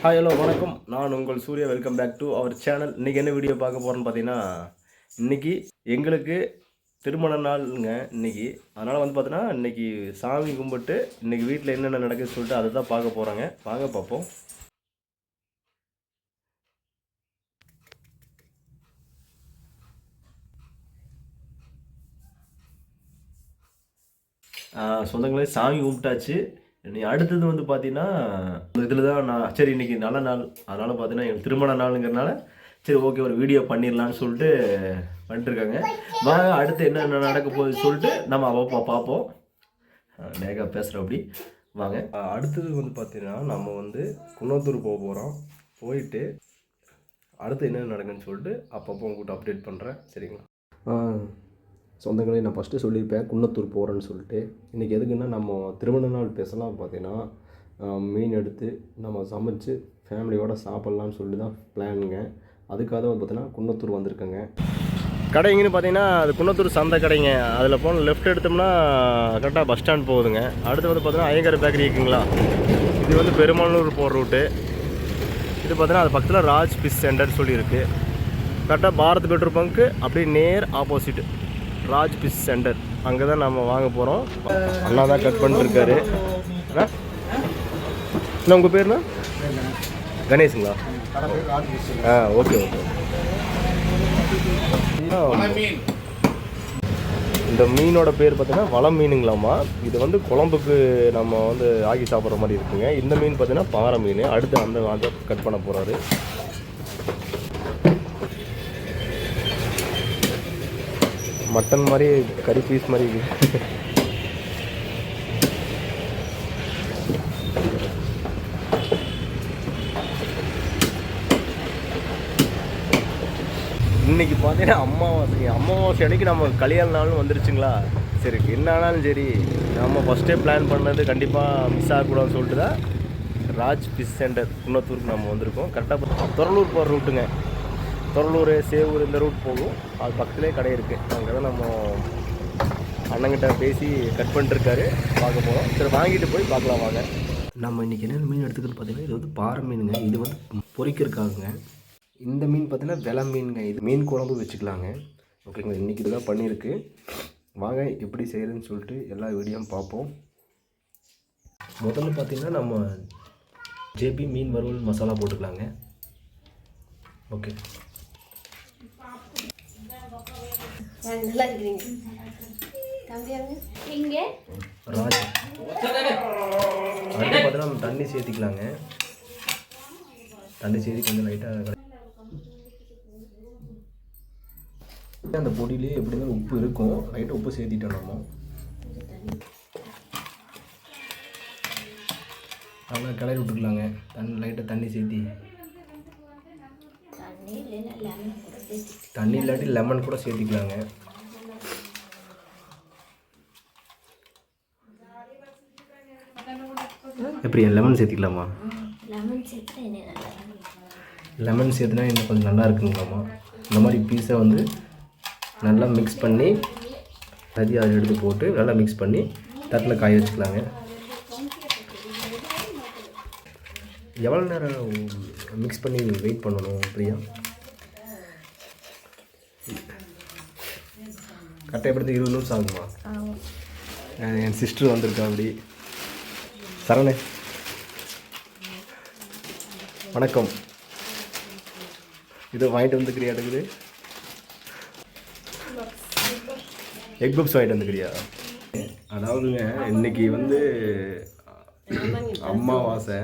Hi hello வணக்கம். நான் உங்கள் Surya. Welcome back to our channel. இன்றைக்கி என்ன வீடியோ பார்க்க போகிறோன்னு பார்த்தீங்கன்னா, இன்றைக்கி எங்களுக்கு திருமண நாளுங்க இன்றைக்கி. அதனால் வந்து பார்த்தீங்கன்னா, இன்றைக்கி சாமி கும்பிட்டு இன்றைக்கி வீட்டில் என்னென்ன நடக்குதுன்னு சொல்லிட்டு அதை தான் பார்க்க போகிறாங்க. வாங்க பார்ப்போம். சொந்தங்களே, சாமி கும்பிட்டாச்சு. இனி அடுத்தது வந்து பார்த்தீங்கன்னா, இதில் தான் நான் சரி இன்றைக்கி நல்ல நாள், அதனால் பார்த்தீங்கன்னா எங்கள் திருமண நாளுங்கிறனால சரி ஓகே ஒரு வீடியோ பண்ணிடலான்னு சொல்லிட்டு பண்ணிட்டுருக்காங்க. வாங்க அடுத்து என்ன நடக்க போகுதுன்னு சொல்லிட்டு நம்ம அப்போ பார்ப்போம். நேகா பேசுகிறோம் அப்படி வாங்க. அடுத்தது வந்து பார்த்தீங்கன்னா, நம்ம வந்து குன்னத்தூர் போக போகிறோம். போயிட்டு அடுத்து என்ன நடக்குன்னு சொல்லிட்டு அப்பப்போ உங்கள்கிட்ட அப்டேட் பண்ணுறேன். சரிங்களா? சொந்தங்களே, நான் ஃபஸ்ட்டு சொல்லியிருப்பேன் குன்னத்தூர் போகிறேன்னு சொல்லிட்டு. இன்றைக்கி எதுக்குன்னா, நம்ம திருமண நாள் பேசலாம் பார்த்தீங்கன்னா, மீன் எடுத்து நம்ம சமைச்சு ஃபேமிலியோடு சாப்பிட்லான்னு சொல்லிட்டு தான் பிளானுங்க. அதுக்காக வந்து பார்த்தீங்கன்னா குன்னத்தூர் வந்திருக்கேங்க. கடை எங்கேன்னு பார்த்தீங்கன்னா, அது குன்னத்தூர் சந்தை கடைங்க. அதில் போன லெஃப்ட் எடுத்தோம்னா கரெக்டாக பஸ் ஸ்டாண்ட் போகுதுங்க. அடுத்து வந்து பார்த்தீங்கன்னா ஐயங்கார் பேக்கரி இருக்குங்களா, இது வந்து பெருமானூர் போகிற ரூட்டு. இது பார்த்தீங்கன்னா அது பக்கத்தில் ராஜ் ஃபிஷ் சென்டர்னு சொல்லியிருக்கு. கரெக்டாக பாரத் பெட்ரோல் பங்க்கு அப்படியே நேர் ஆப்போசிட் ராஜ் ஃபிஷ் சென்டர். அங்கே தான் நம்ம வாங்க போகிறோம். அண்ணா தான் கட் பண்ணிட்டுருக்காரு. இல்லை உங்கள் பேர்னா? கணேஷுங்களா? Okay okay. இந்த மீனோட பேர் பார்த்தீங்கன்னா வளம் மீனுங்களாம்மா. இது வந்து குழம்புக்கு நம்ம வந்து ஆக்கி சாப்பிட்ற மாதிரி இருக்குங்க. இந்த மீன் பார்த்தீங்கன்னா பாறை மீன். அடுத்து அந்த கட் பண்ண போகிறாரு. மட்டன் மாதிரி கறி பீஸ் மாதிரி இருக்குது. இன்றைக்கி பார்த்தீங்கன்னா அமாவாசை அன்றைக்கி நம்ம கல்யாண நாள்னு வந்துருச்சுங்களா. சரி என்ன ஆனாலும் சரி, நம்ம ஃபஸ்ட்டே பிளான் பண்ணது கண்டிப்பாக மிஸ் ஆகக்கூடாதுன்னு சொல்லிட்டு தான் ராஜ் ஃபிஷ் சென்டர் குன்னத்தூருக்கு நம்ம வந்திருக்கோம். கரெக்டாக துறலூர் போகிற ரூட்டுங்க. துறலூர் சேவூர் இந்த ரூட் போகும். அது பக்கத்துலேயே கடை இருக்குது. அங்கே தான் நம்ம அண்ணங்கிட்ட பேசி கட் பண்ணிட்டுருக்காரு. பார்க்க போகிறோம். சரி வாங்கிட்டு போய் பார்க்கலாம் வாங்க. நம்ம இன்றைக்கி என்னென்ன மீன் எடுத்துக்கிட்டு பார்த்தீங்கன்னா, இது வந்து பாறை மீனுங்க. இது வந்து பொரிக்கிறதுக்காகுங்க. இந்த மீன் பார்த்தீங்கன்னா வெலை மீனுங்க. இது மீன் குழம்பு வச்சுக்கலாங்க. ஓகேங்களா? இன்றைக்கி இதெல்லாம் பண்ணியிருக்கு. வாங்க எப்படி செய்கிறதுன்னு சொல்லிட்டு எல்லா வீடியோவும் பார்ப்போம். முதல்ல பார்த்திங்கன்னா நம்ம ஜேபி மீன் வறுவல் மசாலா போட்டுக்கலாங்க. ஓகே. ராஜ் அடுத்து பார்த்தீங்கன்னா நம்ம தண்ணி சேர்த்திக்கலாங்க. தண்ணி சேர்த்தி கொஞ்சம் லைட்டாக அந்த பொடியிலே எப்படின்னா உப்பு இருக்கும். லைட்டாக உப்பு சேர்த்திட்டோம் நம்ம. நல்லா கிளறி விட்டுக்கலாங்க. லைட்டாக தண்ணி சேர்த்தி. தண்ணி இல்லாட்டி லெமன் கூட சேர்த்திக்கலாங்க. எப்படி லெமன் சேர்த்திக்கலாமா? லெமன் சேர்த்துனா இன்னும் கொஞ்சம் நல்லா இருக்குங்களாம்மா. இந்த மாதிரி பீஸை வந்து நல்லா மிக்ஸ் பண்ணி அதை எடுத்து போட்டு நல்லா மிக்ஸ் பண்ணி தட்டில் காய வச்சுக்கலாங்க. எவ்வளோ நேரம் மிக்ஸ் பண்ணி வெயிட் பண்ணணும் பிரியா? கட்டாயப்படுத்தி 20 நிமிஷம் ஆகுமா? என் சிஸ்டர் வந்திருக்கா அப்படி. சரணே வணக்கம். இது வாங்கிட்டு வந்துக்கிறியா? எடுக்குது எக் பப்ஸ் வாங்கிட்டு வந்துக்கிறியா? அதாவதுங்க இன்றைக்கி வந்து அமாவாசை.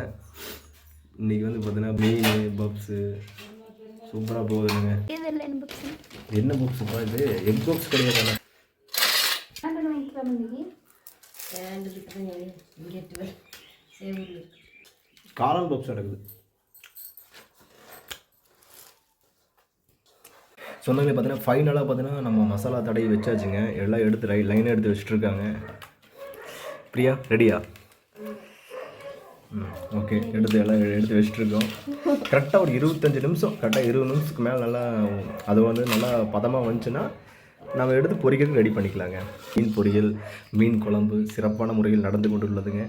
இன்றைக்கி வந்து பார்த்தீங்கன்னா மீன் பப்ஸு சூப்பராக போகுதுங்க. என்ன பப்ஸுப்பா இது? எக் பப்ஸ் கிடையாது. காளான் பப்ஸ் நடக்குது. சொந்தங்களே பார்த்தீங்கன்னா ஃபைனலாக பார்த்தீங்கன்னா நம்ம மசாலா தடவி வச்சாச்சுங்க. எல்லாம் எடுத்து லைனாக எடுத்து வச்சுட்ருக்காங்க. பிரியா ரெடியா? ஓகே. எல்லாம் எடுத்து வச்சுட்ருக்கோம். கரெக்டாக ஒரு 25 நிமிஷம், கரெக்டாக 20 நிமிஷத்துக்கு மேலே நல்லா அது வந்து நல்லா பதமாக வந்துச்சுன்னா நம்ம எடுத்து பொரிக்கிறதுக்கு ரெடி பண்ணிக்கலாங்க. மீன் பொரியல், மீன் குழம்பு சிறப்பான முறையில் நடந்து கொண்டு உள்ளதுங்க.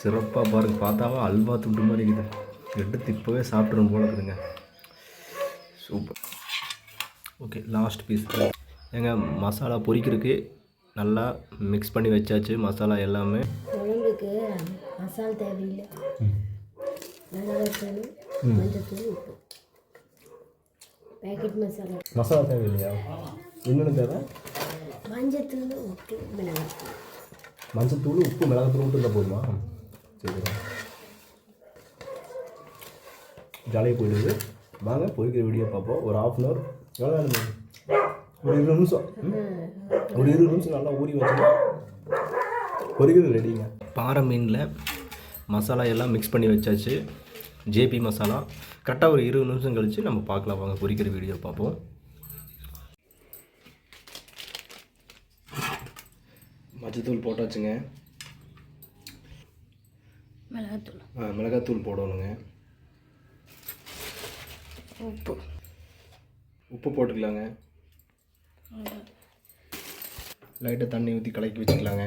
சிறப்பாக பாருங்கள். பார்த்தாவா அல்வா துண்டு மாதிரி இருக்குது. எடுத்து இப்போவே சாப்பிட்றோம் போல இருக்குதுங்க. சூப்பர். ஓகே, லாஸ்ட் பீஸ் ஏங்க. மசாலா பொரிக்கிறதுக்கு நல்லா மிக்ஸ் பண்ணி வச்சாச்சு. மசாலா எல்லாமே குழம்புக்கு மசாலா தேவையில்லை. மிளகாத்தூள், மஞ்சத்தூள், உப்பு, பேக்கெட் மசாலா தேவையில்லையா? இன்னொன்று தேவை மஞ்சத்தூள், உப்பு, மிளகாத்தூள். மஞ்சத்தூள், உப்பு, மிளகாத்தூள் மட்டும் இருந்தால் போதுமா? சரி, ஜாலியாக போயிடுது. வாங்க பொரிக்கிற வீடியோ பார்ப்போம். ஒரு 1/2 hour எவ்வளோ வேணும்? ஒரு 20 நிமிஷம். ஒரு 20 நிமிஷம் நல்லா ஊறி வச்சுன்னா பொரிக்கிறது ரெடிங்க. பாறை மீனில் மசாலா எல்லாம் மிக்ஸ் பண்ணி வச்சாச்சு. ஜேபி மசாலா. கரெக்டாக ஒரு 20 நிமிஷம் கழித்து நம்ம பார்க்கலாம். வாங்க பொரிக்கிற வீடியோ பார்ப்போம். மஞ்சத்தூள் போட்டாச்சுங்க. மிளகாத்தூள் போடணுங்க. உப்பு போட்டுக்கலாங்க. லைட்டாக தண்ணி ஊற்றி கலக்கி வச்சுக்கலாங்க.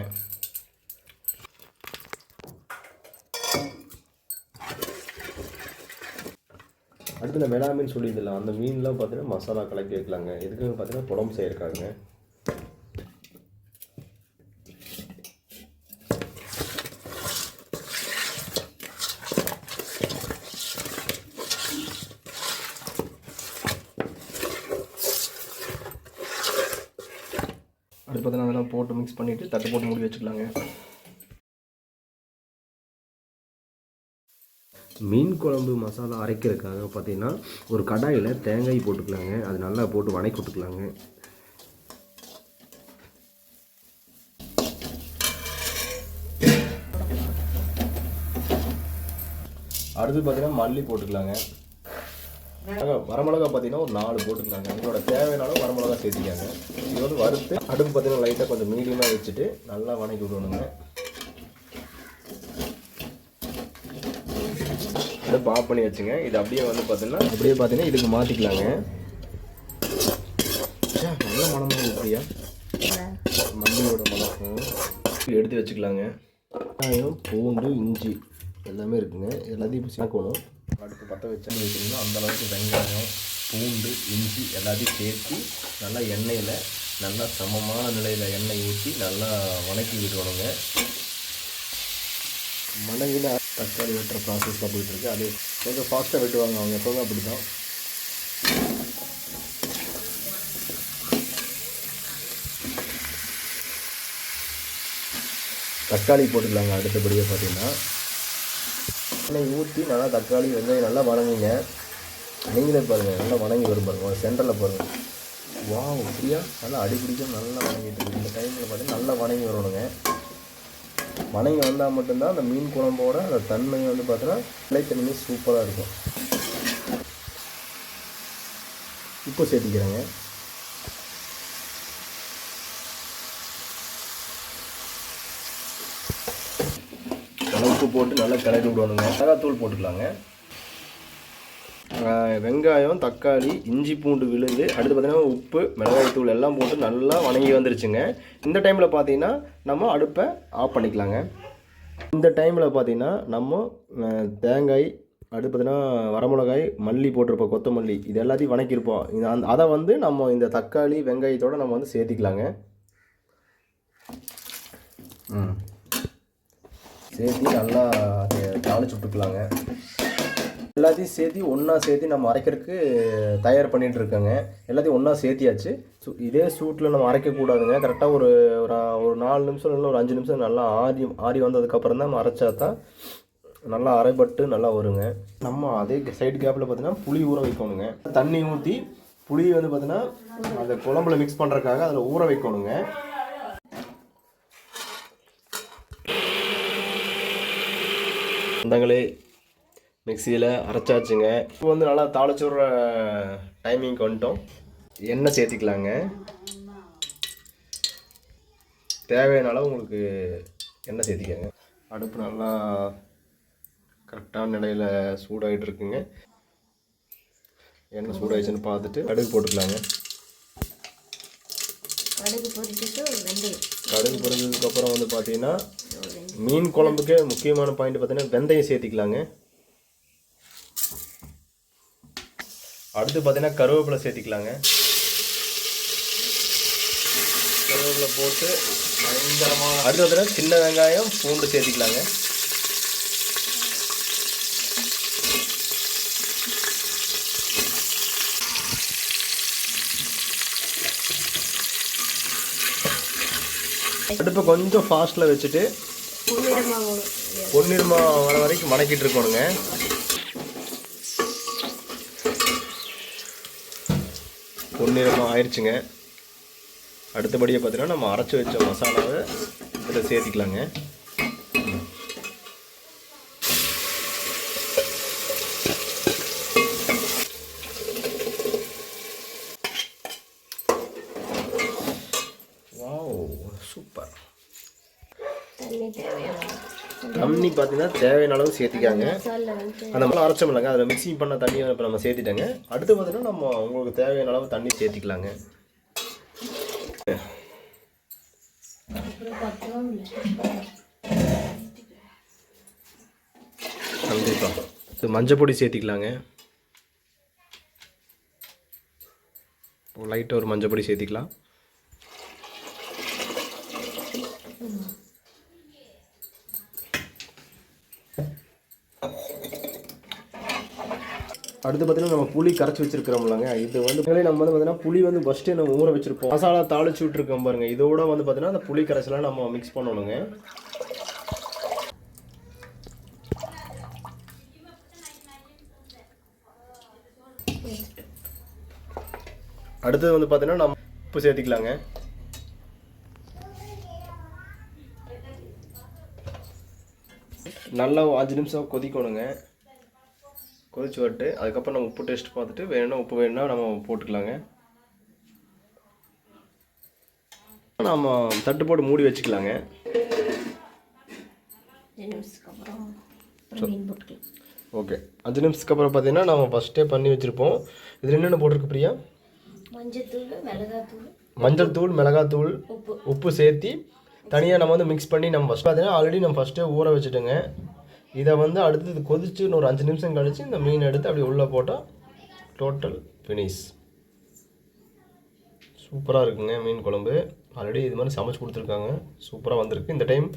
அடுத்து இந்த வெளா மீன் சொல்லியிருந்தில்ல, அந்த மீன்லாம் பார்த்தீங்கன்னா மசாலா கலக்கி வைக்கலாங்க. எதுக்கு பார்த்தீங்கன்னா குழம்பு செய்யிருக்காங்க. அடுத்து பார்த்தீங்கன்னா அதெல்லாம் போட்டு மிக்ஸ் பண்ணிவிட்டு தட்டு போட்டு மூடி வச்சுக்கலாங்க. மீன் குழம்பு மசாலா அரைக்கிறதுக்காக பார்த்தீங்கன்னா ஒரு கடாயில் தேங்காய் போட்டுக்கலாங்க. அது நல்லா போட்டு வணக்கி விட்டுக்கலாங்க. அடுத்து பார்த்தீங்கன்னா மல்லி போட்டுக்கலாங்க. வரமிளகா பார்த்தீங்கன்னா ஒரு 4 போட்டுக்கலாங்க. உங்களோட தேவையானாலும் வரமிளகா சேர்த்திக்காங்க. இது வந்து வறுத்து அடுப்பு பார்த்தீங்கன்னா லைட்டாக கொஞ்சம் மீடியமாக வச்சுட்டு நல்லா வணக்கி விடணுங்க. அடுப்பு ஆஃப் பண்ணி வச்சுங்க. இது அப்படியே வந்து பார்த்தீங்கன்னா இதுக்கு மாற்றிக்கலாங்க. நல்ல மனமாக இப்படியா மல்லியோட மணக்கும் எடுத்து வச்சுக்கலாங்க. வெங்காயம், பூண்டு, இஞ்சி எல்லாமே இருக்குங்க. எல்லாத்தையும் இப்போ சேர்க்கணும். அடுப்பு பற்ற வச்சுன்னா அந்தளவுக்கு வெங்காயம், பூண்டு, இஞ்சி எல்லாத்தையும் சேர்த்து நல்லா எண்ணெயில் நல்லா சமமான நிலையில் எண்ணெய் ஊற்றி நல்லா வணக்கி விட்டுறணுங்க. மணங்கில் தக்காளி வெட்டுற ப்ராசஸில் போயிட்டுருக்கு. அது கொஞ்சம் ஃபாஸ்ட்டாக வெட்டுவாங்க அவங்க, எப்போதும் அப்படி தான். தக்காளி போட்டுக்கலாங்க. அடுத்தபடியாக பார்த்தீங்கன்னா எண்ணெய் ஊற்றி நல்லா தக்காளி, வெங்காயம் நல்லா வணங்குங்க. நீங்களே பாருங்கள், நல்லா வணங்கி வரும் பாருங்கள். சென்டரில் பாருங்கள். வாவ், ஃப்ரீயா நல்லா அடிப்பிடிக்கும். நல்லா வணங்கிட்டு இருக்கு. இந்த டைமில் பார்த்தீங்கன்னா நல்லா வணங்கி வரணுங்க. வணங்கி வந்தால் மட்டும்தான் அந்த மீன் குழம்போட அந்த தன்மை வந்து பார்த்தீங்கன்னா நிலைத்தன்மை சூப்பராக இருக்கும். உப்பு சேர்த்திக்கிறேங்க. உப்பு போட்டு நல்லா கிளறி விடணுங்க. மிளகாத்தூள் போட்டுக்கலாங்க. வெங்காயம், தக்காளி, இஞ்சி, பூண்டு விழுது, அடுத்து பார்த்தீங்கன்னா உப்பு, மிளகாய்த்தூள் எல்லாம் போட்டு நல்லா வணங்கி வந்துருச்சுங்க. இந்த டைமில் பார்த்தீங்கன்னா நம்ம அடுப்பை ஆஃப் பண்ணிக்கலாங்க. இந்த டைமில் பார்த்தீங்கன்னா நம்ம தேங்காய், அடுத்து பார்த்தீங்கன்னா வரமிளகாய், மல்லி போட்டிருப்போம், கொத்தமல்லி, இது எல்லாத்தையும் வணக்கியிருப்போம். அதை வந்து நம்ம இந்த தக்காளி வெங்காயத்தோடு நம்ம வந்து சேர்த்திக்கலாங்க. சேர்த்தி நல்லா தாளிச்சு விட்டுக்கலாங்க. எல்லாத்தையும் சேர்த்தி நம்ம அரைக்கிறதுக்கு தயார் பண்ணிகிட்டு இருக்கோங்க. எல்லாத்தையும் ஒன்றா சேர்த்தியாச்சு. இதே சூட்டில் நம்ம அரைக்கக்கூடாதுங்க. கரெக்டாக ஒரு 4 நிமிஷம் இல்லை ஒரு 5 நிமிஷம் நல்லா ஆறி வந்ததுக்கப்புறம் தான் நம்ம அரைச்சா தான் நல்லா அரைப்பட்டு நல்லா வருங்க. நம்ம அதே சைடு கேப்பில் பார்த்தீங்கன்னா புளி ஊற வைக்கணுங்க. தண்ணி ஊற்றி புளி வந்து பார்த்தீங்கன்னா அந்த குழம்புல மிக்ஸ் பண்ணுறதுக்காக அதில் ஊற வைக்கணுங்க. இந்தங்களே மிக்சியில் அரைச்சாச்சுங்க. இப்போ வந்து நல்லா தாளிச்சுடுற டைமிங்க்கு வந்துட்டோம். எண்ணெய் சேர்த்திக்கலாங்க. தேவையான அளவு உங்களுக்கு எண்ணெய் சேர்த்திக்கங்க. அடுப்பு நல்லா கரெக்டான நிலையில் சூடாகிட்டு இருக்குங்க. எண்ணெய் சூடாகிடுச்சுன்னு பார்த்துட்டு கடுகு போட்டுக்கலாங்க. கடுகு பொரிஞ்சதுக்கப்புறம் வந்து பார்த்தீங்கன்னா மீன் குழம்புக்கே முக்கியமான பாயிண்ட் பார்த்தீங்கன்னா வெந்தயம் சேர்த்திக்கலாங்க. அடுத்து பார்த்தீங்கன்னா கருவேப்பிலை சேர்த்திக்கலாங்க. கருவேப்பிலை போட்டு பயங்கரமாக அடுத்து பார்த்தீங்கன்னா சின்ன வெங்காயம் பூண்டு சேர்த்திக்கலாங்க. அடுப்பை கொஞ்சம் ஃபாஸ்ட்டில் வச்சுட்டு பொன்னிறமாக வர வரைக்கும் வணக்கிட்டு இருக்கணுங்க. பொன்னிறமாக ஆயிடுச்சுங்க. அடுத்தபடியாக பார்த்தீங்கன்னா நம்ம அரைச்சி வச்ச மசாலாவை இதில் சேர்த்திக்கலாங்க. சூப்பர். தண்ணி பார்த்தீங்கன்னா தேவையான அளவு சேர்த்திக்காங்க. அந்த மாதிரி அரைச்சோம் இல்லைங்க, அதில் மிக்சிங் பண்ண தண்ணியை இப்போ நம்ம சேர்த்திட்டோங்க. அடுத்து பார்த்தீங்கன்னா நம்ம உங்களுக்கு தேவையான அளவு தண்ணி சேர்த்திக்கலாங்க. கண்டிப்பாக இது மஞ்சள் பொடி சேர்த்திக்கலாங்க. லைட்டாக ஒரு மஞ்சள் பொடி சேர்த்திக்கலாம். அடுத்து பார்த்தீங்கன்னா நம்ம புளி கரைச்சி வச்சிருக்கிறோம்லங்க, இது வந்து நம்ம வந்து பார்த்தீங்கன்னா புளி வந்து ஃபஸ்ட்டு நம்ம ஊற வச்சிருப்போம். மசாலா தாளிச்சு விட்டுருக்கோம் பாருங்க. இதோட வந்து பார்த்தீங்கன்னா அந்த புளி கரைச்சலாம் நம்ம மிக்ஸ் பண்ணணுங்க. அடுத்தது வந்து பார்த்தீங்கன்னா நம்ம உப்பு சேர்த்திக்கலாங்க. நல்லா 5 நிமிஷம் கொதிக்கணுங்க. கொதிச்சு வரட்டு. அதுக்கப்புறம் நம்ம உப்பு டேஸ்ட் பார்த்துட்டு வேணும்னா உப்பு வேணும்னா நம்ம போட்டுக்கலாங்க. நம்ம தட்டு போட்டு மூடி வச்சுக்கலாங்க. ஓகே, 5 நிமிஷத்துக்கு அப்புறம் பார்த்தீங்கன்னா நம்ம ஃபஸ்ட்டே பண்ணி வச்சுருப்போம். இதில் என்னென்ன போட்டிருக்கு பிரியா? மஞ்சள் தூள், மிளகாத்தூள், உப்பு சேர்த்தி தனியாக நம்ம வந்து மிக்ஸ் பண்ணி நம்ம ஃபஸ்ட் பார்த்தீங்கன்னா ஆல்ரெடி நம்ம ஃபஸ்ட்டே ஊற வச்சுட்டோங்க. இதை வந்து அடுத்து இது கொதிச்சு ஒரு 5 நிமிஷம் கழித்து இந்த மீன் எடுத்து அப்படி உள்ளே போட்டால் டோட்டல் ஃபினிஷ். சூப்பராக இருக்குங்க மீன் குழம்பு. ஆல்ரெடி இது மாதிரி சமைச்சு கொடுத்துருக்காங்க. சூப்பராக வந்திருக்கு. இந்த டைம்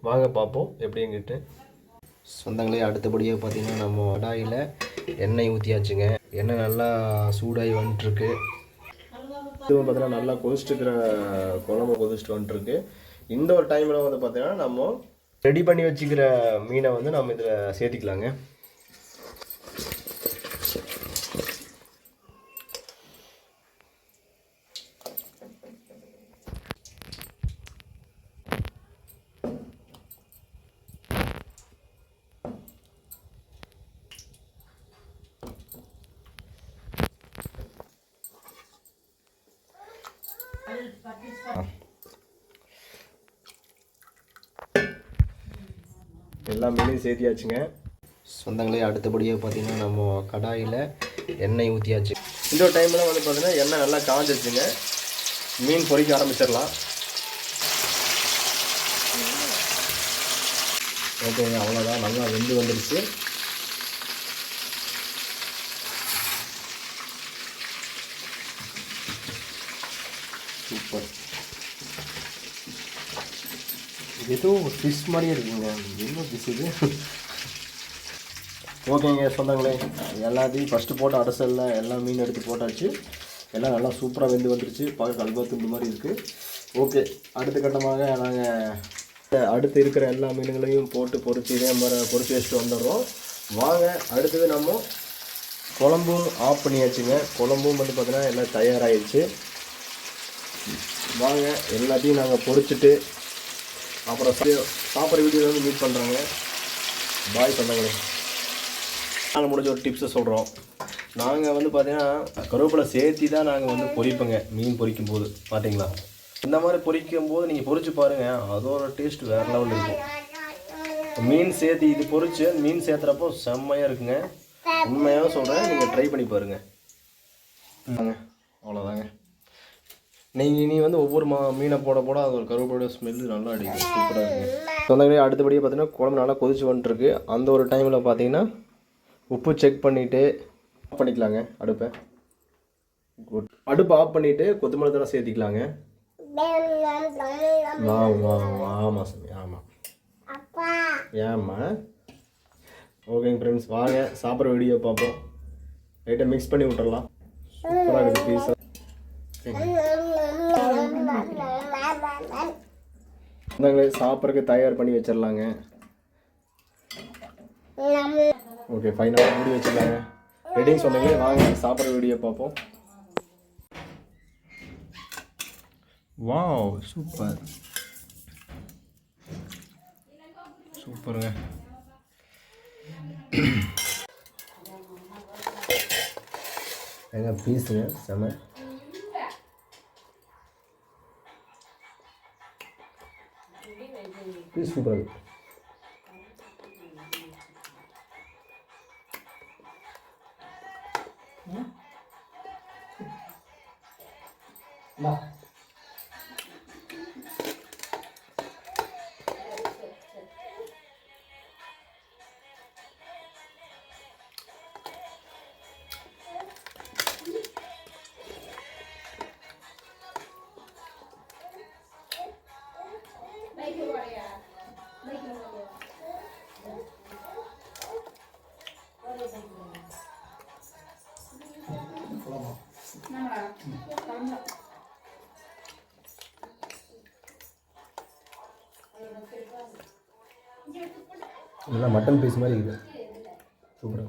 வாங்க பார்ப்போம் எப்படிங்கிட்டு. சொந்தங்களே அடுத்தபடியாக பார்த்திங்கன்னா நம்ம கடாயில் எண்ணெய் ஊற்றியாச்சுங்க. எண்ணெய் நல்லா சூடாகி வந்துட்டுருக்கு. இதுவும் பார்த்தீங்கன்னா நல்லா கொதிச்சுட்டுருக்கிற குழம்பு கொதிச்சுட்டு வந்துட்டுருக்கு. இந்த ஒரு டைமில் வந்து பார்த்திங்கன்னா நம்ம ரெடி பண்ணி வச்சுக்கிற மீனை வந்து நம்ம இதில் சேர்த்திக்கலாங்க. எல்லா மீனையும் சேர்த்தியாச்சுங்க. சொந்தங்களே அடுத்தபடியாக பார்த்தீங்கன்னா நம்ம கடாயில் எண்ணெய் ஊற்றியாச்சு. இந்த டைமில் வந்து பார்த்தீங்கன்னா எண்ணெய் நல்லா காஞ்சிருச்சுங்க. மீன் பொரிக்க ஆரம்பிச்சிடலாம். ஓகேங்க, அவ்வளோதான். நல்லா வெந்து வந்துடுச்சு. சூப்பர். ஏதோ ஃபிஷ் மாதிரியே இருக்குங்க. என்ன ஃபிஷ் இது? ஓகேங்க சொந்தங்களே, எல்லாத்தையும் ஃபஸ்ட்டு போட்டு அடசலில் எல்லா மீன் எடுத்து போட்டாச்சு. எல்லாம் நல்லா சூப்பராக வெந்து வந்துடுச்சு. பார்க்க அல்வாத்துண்டு மாதிரி இருக்குது. ஓகே, அடுத்த கட்டமாக நாங்கள் அடுத்து இருக்கிற எல்லா மீன்களையும் போட்டு பொரிச்சு இதே மாதிரி பொரிச்சு வச்சுட்டு வந்துடுறோம். வாங்க, அடுத்தது நம்ம குழம்பும் ஆஃப் பண்ணியாச்சுங்க. குழம்பும் வந்து பார்த்தீங்கன்னா எல்லாம் தயாராகிடுச்சு. வாங்க எல்லாத்தையும் நாங்கள் பொரிச்சிட்டு அப்புறம் சாப்பிட்ற வீடியோவில் வந்து மீட் பண்ணுறாங்க. பாய் சொந்தங்களே. நாங்கள் முடிஞ்ச ஒரு டிப்ஸை சொல்கிறோம். நாங்கள் வந்து பார்த்தீங்கன்னா கருவேப்பிலை சேர்த்தி தான் நாங்கள் வந்து பொரிப்போங்க. மீன் பொரிக்கும் போது பார்த்தீங்களா, இந்த மாதிரி பொரிக்கும் போது நீங்கள் பொரிச்சு பாருங்கள், அதோட டேஸ்ட் வேறு லெவலில் இருக்கும். மீன் சேர்த்து இது பொரிச்சு மீன் சேர்த்துறப்போ செம்மையாக இருக்குங்க. உண்மையாக சொல்கிறேன், நீங்கள் ட்ரை பண்ணி பாருங்கள். அவ்வளோதாங்க. நீங்கள் இனி வந்து ஒவ்வொரு மீனை போட போட அது ஒரு கருவேப்பிலையோட ஸ்மெல்லு நல்லா அடிக்கும். சூப்பராக இருக்குங்க. சொந்தங்களே அடுத்தபடியாக பார்த்தீங்கன்னா குழம்பு நல்லா கொதிச்சு வந்துட்டுருக்கு. அந்த ஒரு டைமில் பார்த்தீங்கன்னா உப்பு செக் பண்ணிவிட்டு ஆஃப் பண்ணிக்கலாங்க அடுப்பை. குட். அடுப்பை ஆஃப் பண்ணிவிட்டு கொத்தமல்லி தலை சேர்த்திக்கலாங்க. ஆமாம் சாமி ஆமாம். ஏம்மா ஓகேங்க ஃப்ரெண்ட்ஸ், வாங்க சாப்பிட்ற வீடியோ பார்ப்போம். லைட்டாக மிக்ஸ் பண்ணி விட்டுறலாம். சூப்பராக இருக்குது பீஸா. அந்தாங்களே சாப்பிட்றதுக்கு தயார் பண்ணி வச்சிடலாங்க. ஓகே ஃபைனலாக மூடி வச்சிடலாங்க. ரெடின்னு சொன்னீங்க, வாங்க சாப்பிட்ற வீடியோ பார்ப்போம். வாவ் சூப்பர் சூப்பருங்க. எங்க பீஸுங்க செம. பீஸ் சூப்பராக இருக்கு. நல்லா மட்டன் பீஸ் மாதிரி இருக்குது. சூப்பராக.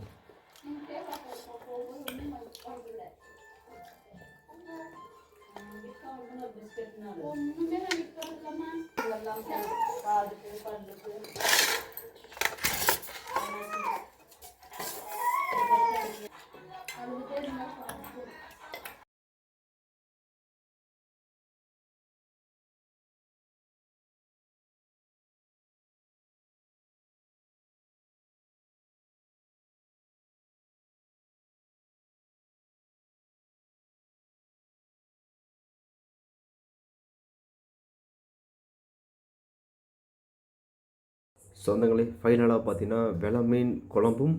சொந்தங்களே ஃபைனலாக பார்த்தீங்கன்னா வெலை மீன் குழம்பும்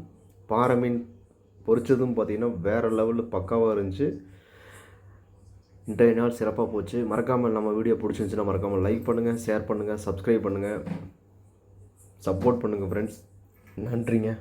பாறை மீன் பொரிச்சதும் பார்த்தீங்கன்னா வேறு லெவலில் பக்காவாக இருந்துச்சு. இன்றைய நாள் சிறப்பாக போச்சு. மறக்காமல் நம்ம வீடியோ பிடிச்சிருந்துச்சுன்னா மறக்காமல் லைக் பண்ணுங்கள், ஷேர் பண்ணுங்கள், சப்ஸ்கிரைப் பண்ணுங்கள், சப்போர்ட் பண்ணுங்கள் ஃப்ரெண்ட்ஸ். நன்றிங்க.